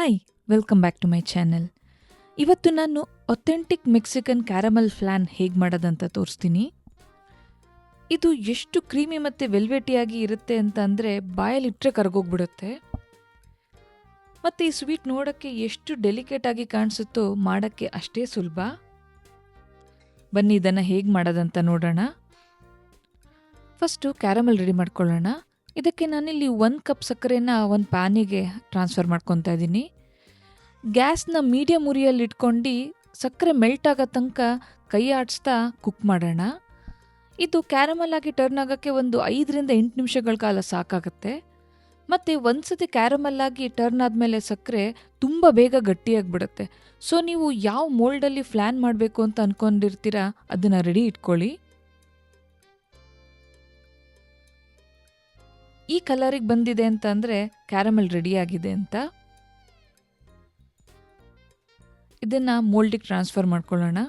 Hi, welcome back to my channel. ಇವತ್ತು ನಾನು authentic Mexican caramel plan ಹೇಗೆ ಮಾಡೋದಂತ ತೋರಿಸ್ತೀನಿ. ಇದು ಎಷ್ಟು ಕ್ರೀಮಿ ಮತ್ತು ವೆಲ್ವೆಟಿಯಾಗಿ ಇರುತ್ತೆ ಅಂತ ಅಂದರೆ ಬಾಯಲ್ಲಿಟ್ಟರೆ ಕರಗೋಗ್ಬಿಡುತ್ತೆ. ಮತ್ತು ಈ ಸ್ವೀಟ್ ನೋಡೋಕ್ಕೆ ಎಷ್ಟು ಡೆಲಿಕೇಟಾಗಿ ಕಾಣಿಸುತ್ತೋ ಮಾಡೋಕ್ಕೆ ಅಷ್ಟೇ ಸುಲಭ. ಬನ್ನಿ ಇದನ್ನು ಹೇಗೆ ಮಾಡೋದಂತ ನೋಡೋಣ. ಫಸ್ಟು ಕ್ಯಾರಮಲ್ ರೆಡಿ ಮಾಡ್ಕೊಳ್ಳೋಣ. ಇದಕ್ಕೆ ನಾನಿಲ್ಲಿ 1 ಕಪ್ ಸಕ್ಕರೆನ ಒಂದು ಪ್ಯಾನಿಗೆ ಟ್ರಾನ್ಸ್ಫರ್ ಮಾಡ್ಕೊತಾ ಇದ್ದೀನಿ. ಗ್ಯಾಸ್ನ ಮೀಡಿಯಮ್ ಉರಿಯಲ್ಲಿ ಇಟ್ಕೊಂಡು ಸಕ್ಕರೆ ಮೆಲ್ಟ್ ಆಗೋ ತನಕ ಕೈ ಆಡಿಸ್ತಾ ಕುಕ್ ಮಾಡೋಣ. ಇದು ಕ್ಯಾರಮಲ್ ಆಗಿ ಟರ್ನ್ ಆಗೋಕ್ಕೆ ಒಂದು 5ರಿಂದ 8 ನಿಮಿಷಗಳ ಕಾಲ ಸಾಕಾಗುತ್ತೆ. ಮತ್ತು ಒಂದ್ಸತಿ ಕ್ಯಾರಮಲ್ ಆಗಿ ಟರ್ನ್ ಆದಮೇಲೆ ಸಕ್ಕರೆ ತುಂಬ ಬೇಗ ಗಟ್ಟಿಯಾಗಿಬಿಡುತ್ತೆ. ಸೊ ನೀವು ಯಾವ ಮೋಲ್ಡಲ್ಲಿ ಫ್ಲಾನ್ ಮಾಡಬೇಕು ಅಂತ ಅಂದ್ಕೊಂಡಿರ್ತೀರಾ ಅದನ್ನು ರೆಡಿ ಇಟ್ಕೊಳ್ಳಿ. ಈ ಕಲರಿಗೆ ಬಂದಿದೆ ಅಂತ ಅಂದರೆ ಕ್ಯಾರಮಲ್ ರೆಡಿಯಾಗಿದೆ ಅಂತ. ಇದನ್ನು ಮೋಲ್ಡಿಗೆ ಟ್ರಾನ್ಸ್ಫರ್ ಮಾಡ್ಕೊಳ್ಳೋಣ.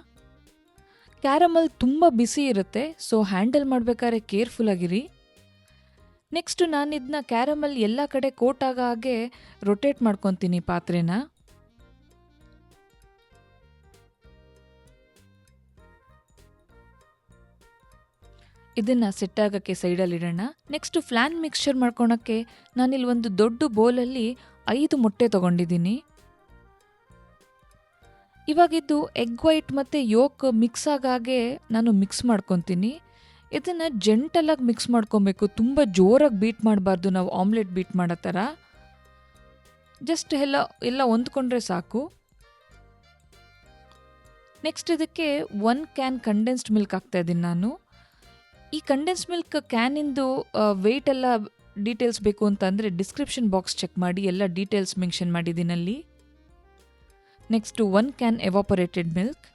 ಕ್ಯಾರಮಲ್ ತುಂಬ ಬಿಸಿ ಇರುತ್ತೆ, ಸೊ ಹ್ಯಾಂಡಲ್ ಮಾಡಬೇಕಾದ್ರೆ ಕೇರ್ಫುಲ್ ಆಗಿರಿ. ನೆಕ್ಸ್ಟು ನಾನು ಇದನ್ನ ಕ್ಯಾರಮಲ್ ಎಲ್ಲ ಕಡೆ ಕೋಟ್ ಆಗೋ ಹಾಗೆ ರೊಟೇಟ್ ಮಾಡ್ಕೊತೀನಿ ಪಾತ್ರೆನ. ಇದನ್ನು ಸೆಟ್ ಆಗೋಕ್ಕೆ ಸೈಡಲ್ಲಿಡೋಣ. ನೆಕ್ಸ್ಟು ಫ್ಲಾನ್ ಮಿಕ್ಸ್ಚರ್ ಮಾಡ್ಕೊಳಕ್ಕೆ ನಾನಿಲ್ಲಿ ಒಂದು ದೊಡ್ಡ ಬೌಲಲ್ಲಿ 5 ಮೊಟ್ಟೆ ತೊಗೊಂಡಿದ್ದೀನಿ. ಇವಾಗಿದ್ದು ಎಗ್ ವೈಟ್ ಮತ್ತು ಯೋಕ್ ಮಿಕ್ಸ್ ಆಗಾಗೆ ನಾನು ಮಿಕ್ಸ್ ಮಾಡ್ಕೊತೀನಿ. ಇದನ್ನು ಜೆಂಟಲಾಗಿ ಮಿಕ್ಸ್ ಮಾಡ್ಕೊಬೇಕು, ತುಂಬ ಜೋರಾಗಿ ಬೀಟ್ ಮಾಡಬಾರ್ದು. ನಾವು ಆಮ್ಲೆಟ್ ಬೀಟ್ ಮಾಡೋ ಥರ ಜಸ್ಟ್ ಎಲ್ಲ ಹೊಂದ್ಕೊಂಡ್ರೆ ಸಾಕು. ನೆಕ್ಸ್ಟ್ ಇದಕ್ಕೆ 1 ಕ್ಯಾನ್ ಕಂಡೆನ್ಸ್ಡ್ ಮಿಲ್ಕ್ ಹಾಕ್ತಾಯಿದ್ದೀನಿ ನಾನು. ಈ ಕಂಡೆನ್ಸ್ ಮಿಲ್ಕ್ ಕ್ಯಾನಿಂದು ವೆಯ್ಟ್ ಎಲ್ಲ ಡೀಟೇಲ್ಸ್ ಬೇಕು ಅಂತಂದರೆ ಡಿಸ್ಕ್ರಿಪ್ಷನ್ ಬಾಕ್ಸ್ ಚೆಕ್ ಮಾಡಿ, ಎಲ್ಲ ಡೀಟೇಲ್ಸ್ ಮೆನ್ಷನ್ ಮಾಡಿದ್ದೀನಲ್ಲಿ. Next 1 can evaporated milk,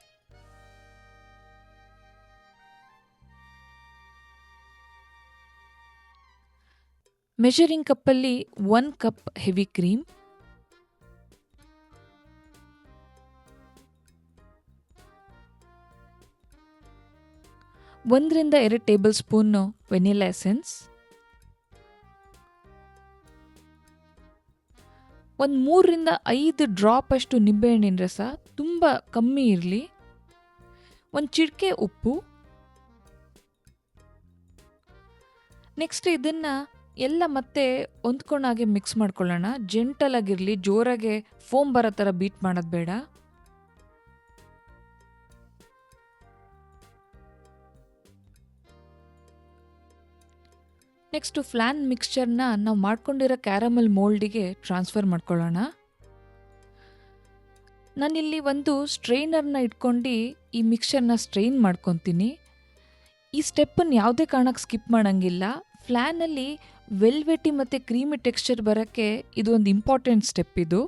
measuring ಕಪ್ಪಲ್ಲಿ 1 ಕಪ್ ಹೆವಿ ಕ್ರೀಮ್, 1ರಿಂದ 2 ಟೇಬಲ್ ಸ್ಪೂನು ವೆನಿಲಾ ಎಸೆನ್ಸ್, 3ರಿಂದ 5 ಡ್ರಾಪ್ ಅಷ್ಟು ನಿಂಬೆಹಣ್ಣಿನ ರಸ, ತುಂಬ ಕಮ್ಮಿ ಇರಲಿ, 1 ಚಿಟಿಕೆ ಉಪ್ಪು. ನೆಕ್ಸ್ಟ್ ಇದನ್ನು ಎಲ್ಲ ಮತ್ತೆ ಹೊಂದ್ಕೊಂಡಾಗೆ ಮಿಕ್ಸ್ ಮಾಡ್ಕೊಳ್ಳೋಣ. ಜೆಂಟಲ್ ಆಗಿರಲಿ, ಜೋರಾಗೆ ಫೋಮ್ ಬರೋ ಥರ ಬೀಟ್ ಮಾಡೋದು ಬೇಡ. ನೆಕ್ಸ್ಟು ಫ್ಲಾನ್ ಮಿಕ್ಸ್ಚರ್ನ ನಾವು ಮಾಡ್ಕೊಂಡಿರೋ ಕ್ಯಾರಮಲ್ ಮೋಲ್ಡಿಗೆ ಟ್ರಾನ್ಸ್ಫರ್ ಮಾಡ್ಕೊಳ್ಳೋಣ. ನಾನಿಲ್ಲಿ ಒಂದು ಸ್ಟ್ರೈನರ್ನ ಇಟ್ಕೊಂಡು ಈ ಮಿಕ್ಸ್ಚರ್ನ ಸ್ಟ್ರೈನ್ ಮಾಡ್ಕೊತೀನಿ. ಈ ಸ್ಟೆಪ್ಪನ್ನು ಯಾವುದೇ ಕಾರಣಕ್ಕೆ ಸ್ಕಿಪ್ ಮಾಡೋಂಗಿಲ್ಲ. ಫ್ಲಾನಲ್ಲಿ ವೆಲ್ವೆಟಿ ಮತ್ತು ಕ್ರೀಮಿ ಟೆಕ್ಸ್ಚರ್ ಬರೋಕ್ಕೆ ಇದು ಒಂದು ಇಂಪಾರ್ಟೆಂಟ್ ಸ್ಟೆಪ್ ಇದು.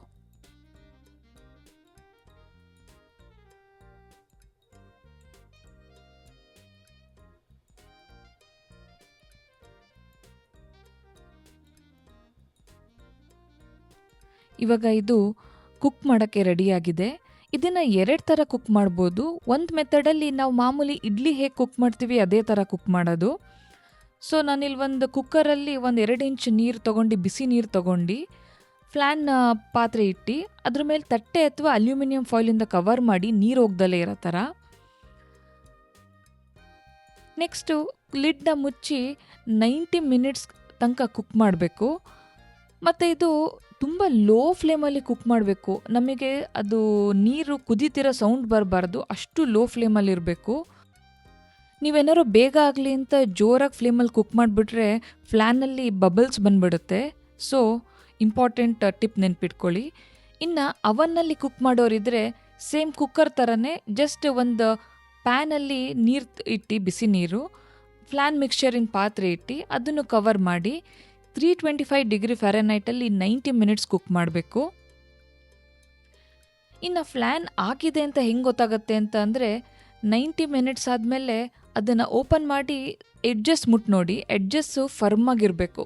ಇವಾಗ ಇದು ಕುಕ್ ಮಾಡೋಕ್ಕೆ ರೆಡಿಯಾಗಿದೆ. ಇದನ್ನು 2 ಥರ ಕುಕ್ ಮಾಡ್ಬೋದು. ಒಂದು ಮೆಥಡಲ್ಲಿ ನಾವು ಮಾಮೂಲಿ ಇಡ್ಲಿ ಹೇಗೆ ಕುಕ್ ಮಾಡ್ತೀವಿ ಅದೇ ಥರ ಕುಕ್ ಮಾಡೋದು. ಸೊ ನಾನಿಲ್ಲಿ ಒಂದು ಕುಕ್ಕರಲ್ಲಿ 2 ಇಂಚ್ ನೀರು ತೊಗೊಂಡು, ಬಿಸಿ ನೀರು ತೊಗೊಂಡು ಫ್ಲಾನ್ ಪಾತ್ರೆ ಇಟ್ಟು ಅದ್ರ ಮೇಲೆ ತಟ್ಟೆ ಅಥವಾ ಅಲ್ಯೂಮಿನಿಯಂ ಫಾಯಿಲಿಂದ ಕವರ್ ಮಾಡಿ ನೀರು ಹೋಗ್ದಲೇ ಇರೋ ಥರ. ನೆಕ್ಸ್ಟು ಲಿಡ್ನ ಮುಚ್ಚಿ 90 ಮಿನಿಟ್ಸ್ ತನಕ ಕುಕ್ ಮಾಡಬೇಕು. ಮತ್ತು ಇದು ತುಂಬ ಲೋ ಫ್ಲೇಮಲ್ಲಿ ಕುಕ್ ಮಾಡಬೇಕು. ನಮಗೆ ಅದು ನೀರು ಕುದೀತಿರೋ ಸೌಂಡ್ ಬರಬಾರ್ದು, ಅಷ್ಟು ಲೋ ಫ್ಲೇಮಲ್ಲಿ ಇರಬೇಕು. ನೀವೇನಾದ್ರು ಬೇಗ ಆಗಲಿ ಅಂತ ಜೋರಾಗಿ ಫ್ಲೇಮಲ್ಲಿ ಕುಕ್ ಮಾಡಿಬಿಟ್ರೆ ಫ್ಲಾನಲ್ಲಿ ಬಬಲ್ಸ್ ಬಂದ್ಬಿಡುತ್ತೆ. ಸೊ ಇಂಪಾರ್ಟೆಂಟ್ ಟಿಪ್ ನೆನ್ಪಿಟ್ಕೊಳ್ಳಿ. ಇನ್ನು ಅವನ್ನಲ್ಲಿ ಕುಕ್ ಮಾಡೋರಿದ್ರೆ ಸೇಮ್ ಕುಕ್ಕರ್ ಥರನೇ ಜಸ್ಟ್ ಒಂದು ಪ್ಯಾನಲ್ಲಿ ನೀರು ಇಟ್ಟು, ಬಿಸಿ ನೀರು, ಫ್ಲಾನ್ ಮಿಕ್ಸ್ಚರಿನ ಪಾತ್ರೆ ಇಟ್ಟು ಅದನ್ನು ಕವರ್ ಮಾಡಿ 325 ಡಿಗ್ರಿ ಫ್ಯಾರನೈಟಲ್ಲಿ 90 ಮಿನಿಟ್ಸ್ ಕುಕ್ ಮಾಡಬೇಕು. ಇನ್ನು ಫ್ಲಾನ್ ಆಗಿದೆ ಅಂತ ಹೆಂಗೆ ಗೊತ್ತಾಗುತ್ತೆ ಅಂತ ಅಂದರೆ 90 ಮಿನಿಟ್ಸ್ ಆದಮೇಲೆ ಅದನ್ನು ಓಪನ್ ಮಾಡಿ ಎಡ್ಜಸ್ ಮುಟ್ಟು ನೋಡಿ. ಎಡ್ಜಸ್ಸು ಫರ್ಮ್ ಆಗಿರಬೇಕು.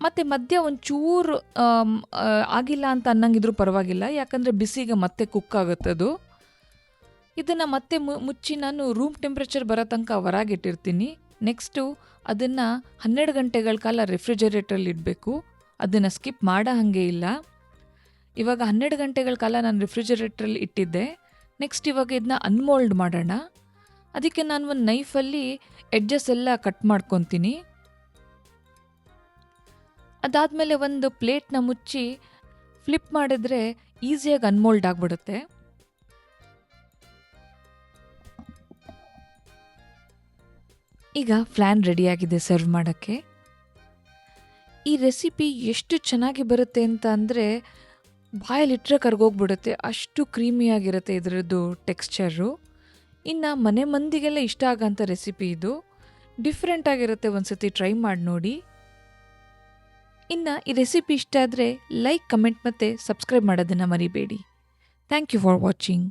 ಮತ್ತು ಮಧ್ಯ ಒಂಚೂರು ಆಗಿಲ್ಲ ಅಂತ ಅನ್ನಂಗಿದ್ರೂ ಪರವಾಗಿಲ್ಲ, ಯಾಕಂದರೆ ಬಿಸಿಗೆ ಮತ್ತೆ ಕುಕ್ ಆಗುತ್ತದು. ಇದನ್ನು ಮತ್ತೆ ಮುಚ್ಚಿ ನಾನು ರೂಮ್ ಟೆಂಪ್ರೇಚರ್ ಬರೋ ತನಕ ಹೊರಗಿಟ್ಟಿರ್ತೀನಿ. ನೆಕ್ಸ್ಟು ಅದನ್ನು 12 ಗಂಟೆಗಳ ಕಾಲ ರೆಫ್ರಿಜರೇಟ್ರಲ್ಲಿ ಇಡಬೇಕು. ಅದನ್ನು ಸ್ಕಿಪ್ ಮಾಡೋ ಹಾಗೆ ಇಲ್ಲ. ಇವಾಗ 12 ಗಂಟೆಗಳ ಕಾಲ ನಾನು ರೆಫ್ರಿಜರೇಟ್ರಲ್ಲಿ ಇಟ್ಟಿದ್ದೆ. ನೆಕ್ಸ್ಟ್ ಇವಾಗ ಇದನ್ನ ಅನ್ಮೋಲ್ಡ್ ಮಾಡೋಣ. ಅದಕ್ಕೆ ನಾನು ಒಂದು ನೈಫಲ್ಲಿ ಎಡ್ಜಸ್ ಎಲ್ಲ ಕಟ್ ಮಾಡ್ಕೊತೀನಿ. ಅದಾದಮೇಲೆ ಒಂದು ಪ್ಲೇಟ್ನ ಮುಚ್ಚಿ ಫ್ಲಿಪ್ ಮಾಡಿದ್ರೆ ಈಸಿಯಾಗಿ ಅನ್ಮೋಲ್ಡ್ ಆಗಿಬಿಡುತ್ತೆ. ಈಗ ಫ್ಲಾನ್ ರೆಡಿಯಾಗಿದೆ ಸರ್ವ್ ಮಾಡೋಕ್ಕೆ. ಈ ರೆಸಿಪಿ ಎಷ್ಟು ಚೆನ್ನಾಗಿ ಬರುತ್ತೆ ಅಂತ ಅಂದರೆ ಬಾಯಲ್ಲಿಟ್ಟರೆ ಕರ್ಗೋಗ್ಬಿಡುತ್ತೆ, ಅಷ್ಟು ಕ್ರೀಮಿಯಾಗಿರುತ್ತೆ ಇದರದ್ದು ಟೆಕ್ಸ್ಚರು. ಇನ್ನು ಮನೆ ಮಂದಿಗೆಲ್ಲ ಇಷ್ಟ ಆಗೋಂಥ ರೆಸಿಪಿ ಇದು. ಡಿಫ್ರೆಂಟ್ ಆಗಿರುತ್ತೆ, ಒಂದ್ಸತಿ ಟ್ರೈ ಮಾಡಿ ನೋಡಿ. ಇನ್ನು ಈ ರೆಸಿಪಿ ಇಷ್ಟ ಆದರೆ ಲೈಕ್, ಕಮೆಂಟ್ ಮತ್ತು ಸಬ್ಸ್ಕ್ರೈಬ್ ಮಾಡೋದನ್ನು ಮರಿಬೇಡಿ. Thank you for watching.